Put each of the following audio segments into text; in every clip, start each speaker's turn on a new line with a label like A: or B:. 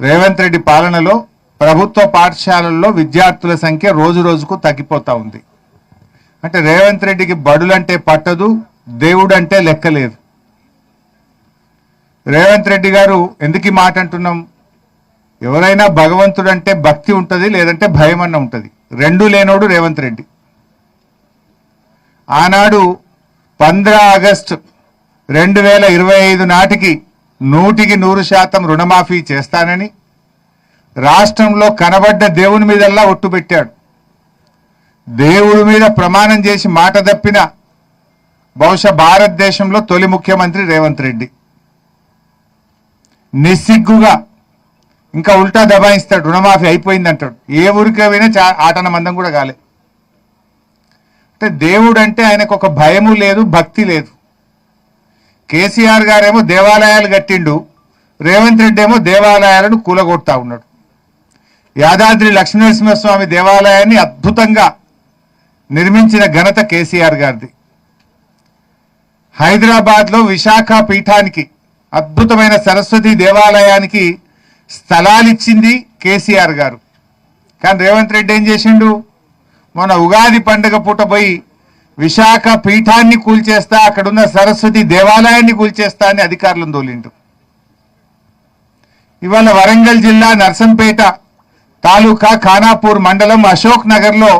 A: రేవంత్ రెడ్డి పాలనలో ప్రభుత్వ పాఠశాలల్లో విద్యార్థుల సంఖ్య రోజు రోజుకు తగ్గిపోతా ఉంది. అంటే రేవంత్ రెడ్డికి బడులంటే పట్టదు, దేవుడు అంటే లెక్కలేదు. రేవంత్ రెడ్డి గారు ఎందుకు ఈ మాట అంటున్నాం? ఎవరైనా భగవంతుడు అంటే భక్తి ఉంటుంది, లేదంటే భయం అన్న ఉంటుంది. రెండూ లేనోడు రేవంత్ రెడ్డి. ఆనాడు 15 ఆగస్టు 2025 నాటికి 100% రుణమాఫీ చేస్తానని రాష్ట్రంలో కనబడ్డ దేవుని మీదల్లా ఒట్టు పెట్టాడు. దేవుడి మీద ప్రమాణం చేసి మాట తప్పిన బహుశా భారతదేశంలో తొలి ముఖ్యమంత్రి రేవంత్ రెడ్డి. నిస్సిగ్గుగా ఇంకా ఉల్టా దబాయిస్తాడు, రుణమాఫీ అయిపోయింది అంటాడు. ఏ ఊరికి పోయినా ఆటన మందం కూడా కాలే. అంటే దేవుడు అంటే ఆయనకు ఒక భయము లేదు, భక్తి లేదు. కేసీఆర్ గారేమో దేవాలయాలు కట్టిండు, రేవంత్ రెడ్డి ఏమో దేవాలయాలను కూలగొడతా ఉన్నాడు. యాదాద్రి లక్ష్మీనరసింహస్వామి దేవాలయాన్ని అద్భుతంగా నిర్మించిన ఘనత కేసీఆర్ గారిది. హైదరాబాద్లో విశాఖ పీఠానికి, అద్భుతమైన సరస్వతి దేవాలయానికి స్థలాలిచ్చింది కేసీఆర్ గారు. కానీ రేవంత్ రెడ్డి ఏం చేసిండు? మొన్న ఉగాది పండుగ పూట పోయి విశాఖ పీఠాన్ని కూల్చేస్తా, అక్కడున్న సరస్వతి దేవాలయాన్ని కూల్చేస్తా అని అధికారులను తోలిండు. ఇవాళ వరంగల్ జిల్లా నర్సంపేట తాలూకా ఖానాపూర్ మండలం అశోక్ నగర్లో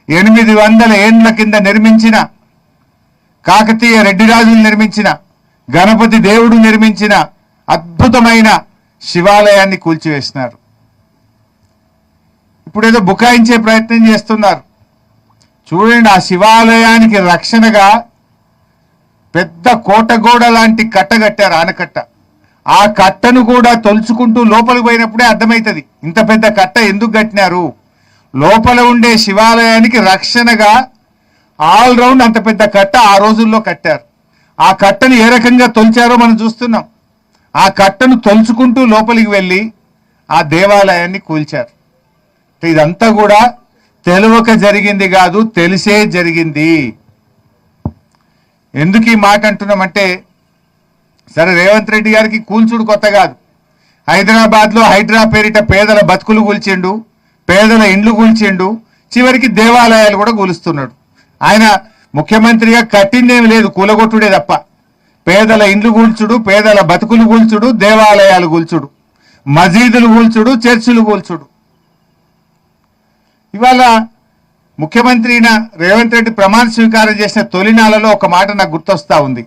A: 800 ఏండ్ల కింద నిర్మించిన, కాకతీయ రెడ్డిరాజులు నిర్మించిన, గణపతి దేవుడు నిర్మించిన అద్భుతమైన శివాలయాన్ని కూల్చివేసినారు. ఇప్పుడేదో బుకాయించే ప్రయత్నం చేస్తున్నారు. చూడండి, ఆ శివాలయానికి రక్షణగా పెద్ద కోటగోడ లాంటి కట్ట కట్టారు, ఆనకట్ట. ఆ కట్టను కూడా తొలుచుకుంటూ లోపలికి పోయినప్పుడే అర్థమవుతుంది ఇంత పెద్ద కట్ట ఎందుకు కట్టినారు. లోపల ఉండే శివాలయానికి రక్షణగా ఆల్ రౌండ్ అంత పెద్ద కట్ట ఆ రోజుల్లో కట్టారు. ఆ కట్టను ఏ రకంగా తొలిచారో మనం చూస్తున్నాం. ఆ కట్టను తొలుచుకుంటూ లోపలికి వెళ్ళి ఆ దేవాలయాన్ని కూల్చారు. ఇదంతా కూడా తెలియక జరిగింది కాదు, తెలిసే జరిగింది. ఎందుకు ఈ మాట అంటున్నామంటే, సరే రేవంత్ రెడ్డి గారికి కూల్చుడు కొత్త కాదు. హైదరాబాద్లో హైడ్రా పేరిట పేదల బతుకులు కూల్చిండు, పేదల ఇండ్లు కూల్చిండు, చివరికి దేవాలయాలు కూడా కూలుస్తున్నాడు. ఆయన ముఖ్యమంత్రిగా కట్టిందేమి లేదు, కూలగొట్టుడే తప్ప. పేదల ఇండ్లు కూల్చుడు, పేదల బతుకులు కూల్చుడు, దేవాలయాలు కూల్చుడు, మసీదులు కూల్చుడు, చర్చిలు కూల్చుడు. ఇవాళ ముఖ్యమంత్రి రేవంత్ రెడ్డి ప్రమాణ స్వీకారం చేసిన తొలినాళ్ళలో ఒక మాట నాకు గుర్తొస్తా ఉంది.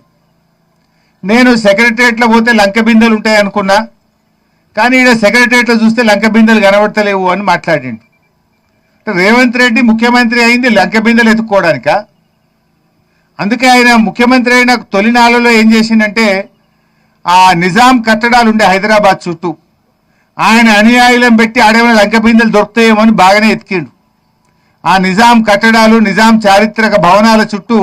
A: నేను సెక్రటరియట్లో పోతే లంక బిందెలు ఉంటాయి అనుకున్నా, కానీ ఈడ సెక్రటరియట్లో చూస్తే లంక బిందెలు కనబడతలేవు అని మాట్లాడిండు. రేవంత్ రెడ్డి ముఖ్యమంత్రి అయింది లంక బిందెలు ఎత్తుక్కోవడానిక? అందుకే ఆయన ముఖ్యమంత్రి అయిన తొలినాళ్ళలో ఏం చేసిందంటే, ఆ నిజాం కట్టడాలు ఉండే హైదరాబాద్ చుట్టూ ఆయన అనుయాయులను పెట్టి ఆడేమైనా లంక బిందెలు దొరుకుతాయేమో అని బాగానే ఎతికిండు. ఆ నిజాం కట్టడాలు, నిజాం చారిత్రక భవనాల చుట్టూ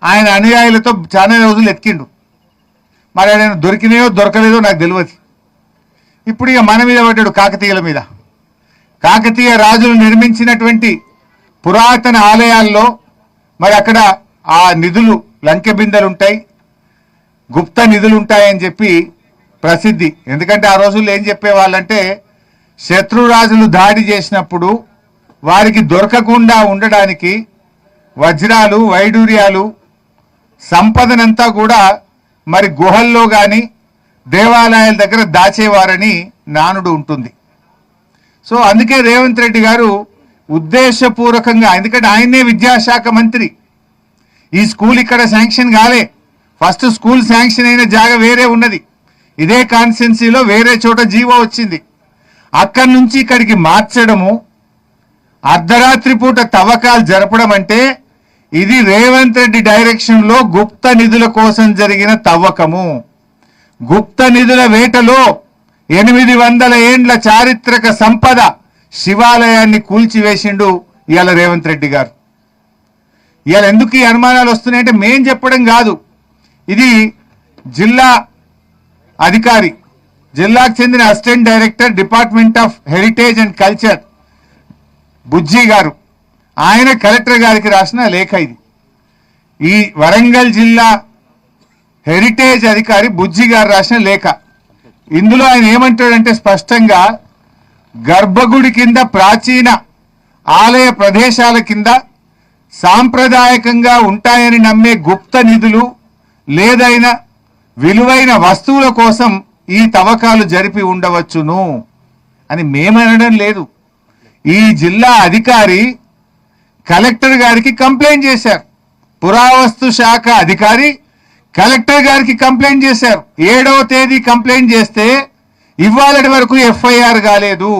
A: ఆయన అనుయాయులతో చాలా రోజులు ఎతికిండు. మరి ఆయన దొరికినాయో దొరకలేదో నాకు తెలియదు. ఇప్పుడు ఇక మన మీద పడ్డాడు, కాకతీయుల మీద. కాకతీయ రాజులు నిర్మించినటువంటి పురాతన ఆలయాల్లో మరి అక్కడ ఆ నిధులు, లంకె బిందెలు ఉంటాయి, గుప్త నిధులు ఉంటాయని చెప్పి ప్రసిద్ధి. ఎందుకంటే ఆ రోజుల్లో ఏం చెప్పేవాళ్ళంటే, శత్రురాజులు దాడి చేసినప్పుడు వారికి దొరకకుండా ఉండడానికి వజ్రాలు, వైడూర్యాలు, సంపదనంతా కూడా మరి గుహల్లో కానీ దేవాలయాల దగ్గర దాచేవారని నానుడు ఉంటుంది. సో అందుకే రేవంత్ రెడ్డి గారు ఉద్దేశపూర్వకంగా, ఎందుకంటే ఆయనే విద్యాశాఖ మంత్రి, ఈ స్కూల్ ఇక్కడ శాంక్షన్ కాలే, ఫస్ట్ స్కూల్ శాంక్షన్ అయిన జాగా వేరే ఉన్నది, ఇదే కాన్స్టిట్యున్సీలో వేరే చోట జీవో వచ్చింది. అక్కడి నుంచి ఇక్కడికి మార్చడము, అర్ధరాత్రి పూట తవ్వకాలు జరపడం అంటే ఇది రేవంత్ రెడ్డి డైరెక్షన్లో గుప్త నిధుల కోసం జరిగిన తవ్వకము. గుప్త నిధుల వేటలో 800 ఏండ్ల చారిత్రక సంపద శివాలయాన్ని కూల్చివేసిండు ఇవాళ రేవంత్ రెడ్డి గారు. ఇవాళ ఎందుకు ఈ అనుమానాలు వస్తున్నాయంటే మేం చెప్పడం కాదు, ఇది జిల్లా అధికారి, జిల్లాకు చెందిన assistant director department of heritage and culture Bujji గారు, ఆయన కలెక్టర్ గారికి రాసిన లేఖ ఇది. ఈ వరంగల్ జిల్లా హెరిటేజ్ అధికారి బుజ్జి గారు రాసిన లేఖ. ఇందులో ఆయన ఏమంటాడంటే స్పష్టంగా గర్భగుడి కింద ప్రాచీన ఆలయ ప్రదేశాల కింద సాంప్రదాయకంగా ఉంటాయని నమ్మే గుప్త నిధులు లేదైనా విలువైన వస్తువుల కోసం ఈ తవ్వకాలు జరిపి ఉండవచ్చును అని మేమనడం లేదు. ఈ జిల్లా అధికారి కలెక్టర్ గారికి కంప్లైంట్ చేశారు. పురావస్తు శాఖ అధికారి కలెక్టర్ గారికి కంప్లైంట్ చేశారు. 7వ తేదీ కంప్లైంట్ చేస్తే ఇవాళటి వరకు ఎఫ్ఐఆర్ కాలేదు.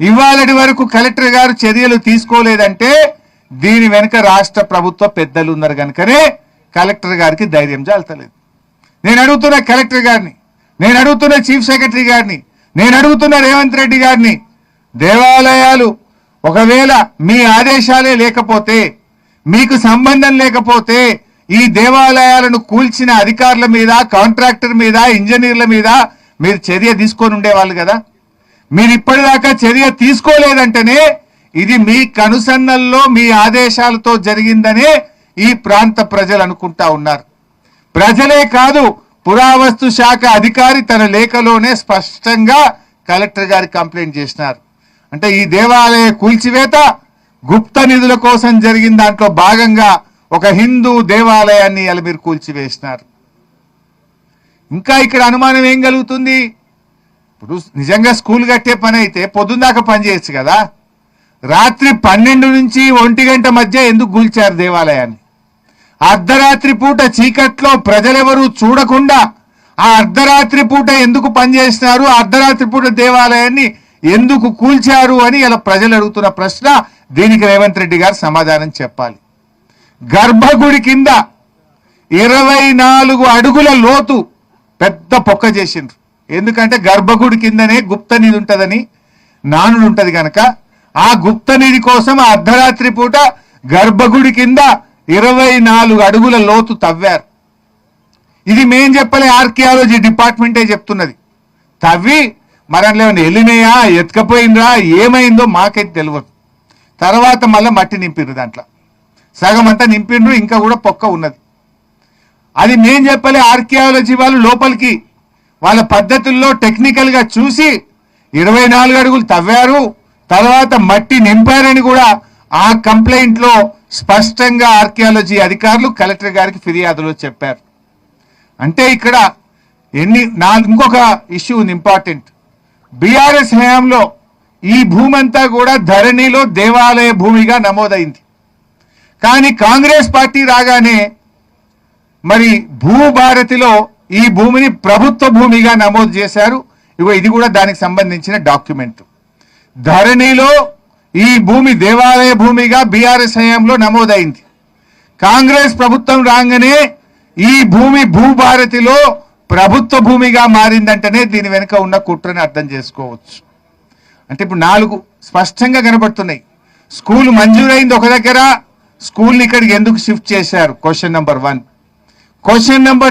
A: ఇవాళటి వరకు కలెక్టర్ గారు చర్యలు తీసుకోలేదంటే దీని వెనుక రాష్ట్ర ప్రభుత్వ పెద్దలు ఉన్నారు కనుకనే కలెక్టర్ గారికి ధైర్యం చాలతలేదు. నేను అడుగుతున్న కలెక్టర్ గారిని, నేను అడుగుతున్న చీఫ్ సెక్రటరీ గారిని, నేను అడుగుతున్న రేవంత్ రెడ్డి గారిని, దేవాలయాలు ఒకవేళ మీ ఆదేశాలే లేకపోతే, మీకు సంబంధం లేకపోతే ఈ దేవాలయాలను కూల్చిన అధికారుల మీద, కాంట్రాక్టర్ మీద, ఇంజనీర్ల మీద మీరు చర్య తీసుకొని ఉండేవాళ్ళు కదా. మీరు ఇప్పటిదాకా చర్య తీసుకోలేదంటేనే ఇది మీ కనుసన్నల్లో మీ ఆదేశాలతో జరిగిందనే ఈ ప్రాంత ప్రజలు అనుకుంటా ఉన్నారు. ప్రజలే కాదు, పురావస్తు శాఖ అధికారి తన లేఖలోనే స్పష్టంగా కలెక్టర్ గారి కంప్లైంట్ చేసినారు. అంటే ఈ దేవాలయ కూల్చివేత గుప్త నిధుల కోసం జరిగిన దాంట్లో భాగంగా ఒక హిందూ దేవాలయాన్ని ఇలా మీరు కూల్చివేసినారు. ఇంకా ఇక్కడ అనుమానం ఏం కలుగుతుంది? ఇప్పుడు నిజంగా స్కూల్ కట్టే పని అయితే పొద్దున్నాక పని చేయొచ్చు కదా. రాత్రి 12 నుంచి 1 గంట మధ్య ఎందుకు కూల్చారు దేవాలయాన్ని? అర్ధరాత్రి పూట చీకట్లో ప్రజలెవరూ చూడకుండా ఆ అర్ధరాత్రి పూట ఎందుకు పనిచేసినారు? అర్ధరాత్రి పూట దేవాలయాన్ని ఎందుకు కూల్చారు అని ఇలా ప్రజలు అడుగుతున్న ప్రశ్న. దీనికి రేవంత్ రెడ్డి గారు సమాధానం చెప్పాలి. గర్భగుడి కింద 24 అడుగుల లోతు పెద్ద పొక్క చేసిండ్రు. ఎందుకంటే గర్భగుడి కిందనే గుప్త నిధి ఉంటుందని నానుడు ఉంటుంది కనుక ఆ గుప్త నిధి కోసం ఆ అర్ధరాత్రి పూట గర్భగుడి కింద 24 అడుగుల లోతు తవ్వారు. ఇది మేం చెప్పలే, ఆర్కియాలజీ డిపార్ట్మెంటే చెప్తున్నది. తవ్వి మరలా వెళ్ళినాయా, ఎత్తుకపోయిందా, ఏమైందో మాకైతే తెలియదు. తర్వాత మళ్ళీ మట్టి నింపిండ్రు, దాంట్లో సగం అంతా నింపిండ్రు, ఇంకా కూడా పొక్క ఉన్నది. అది మేం చెప్పలే, ఆర్కియాలజీ వాళ్ళు లోపలికి వాళ్ళ పద్ధతుల్లో టెక్నికల్గా చూసి 24 అడుగులు తవ్వారు, తర్వాత మట్టి నింపారని కూడా ఆ కంప్లైంట్లో స్పష్టంగా ఆర్కియాలజీ అధికారులు కలెక్టర్ గారికి ఫిర్యాదులో చెప్పారు. అంటే ఇక్కడ ఇంకొక ఇష్యూ ఉంది ఇంపార్టెంట్. బీఆర్ఎస్ హయాంలో ఈ భూమి అంతా కూడా ధరణిలో దేవాలయ భూమిగా నమోదైంది. కానీ కాంగ్రెస్ పార్టీ రాగానే మరి భూభారతిలో ఈ భూమిని ప్రభుత్వ భూమిగా నమోదు చేశారు. ఇది కూడా దానికి సంబంధించిన డాక్యుమెంట్. ధరణిలో ఈ భూమి దేవాలయ భూమిగా బీఆర్ఎస్ హయాంలో నమోదైంది. కాంగ్రెస్ ప్రభుత్వం రాగానే ఈ భూమి భూభారతిలో ప్రభుత్వ భూమిగా మారిందంటేనే దీని వెనుక ఉన్న కుట్రని అర్థం చేసుకోవచ్చు. అంటే ఇప్పుడు 4 స్పష్టంగా కనబడుతున్నాయి. స్కూల్ మంజూరైంది ఒక దగ్గర, స్కూల్ని ఇక్కడికి ఎందుకు షిఫ్ట్ చేశారు? Question number 1. Question number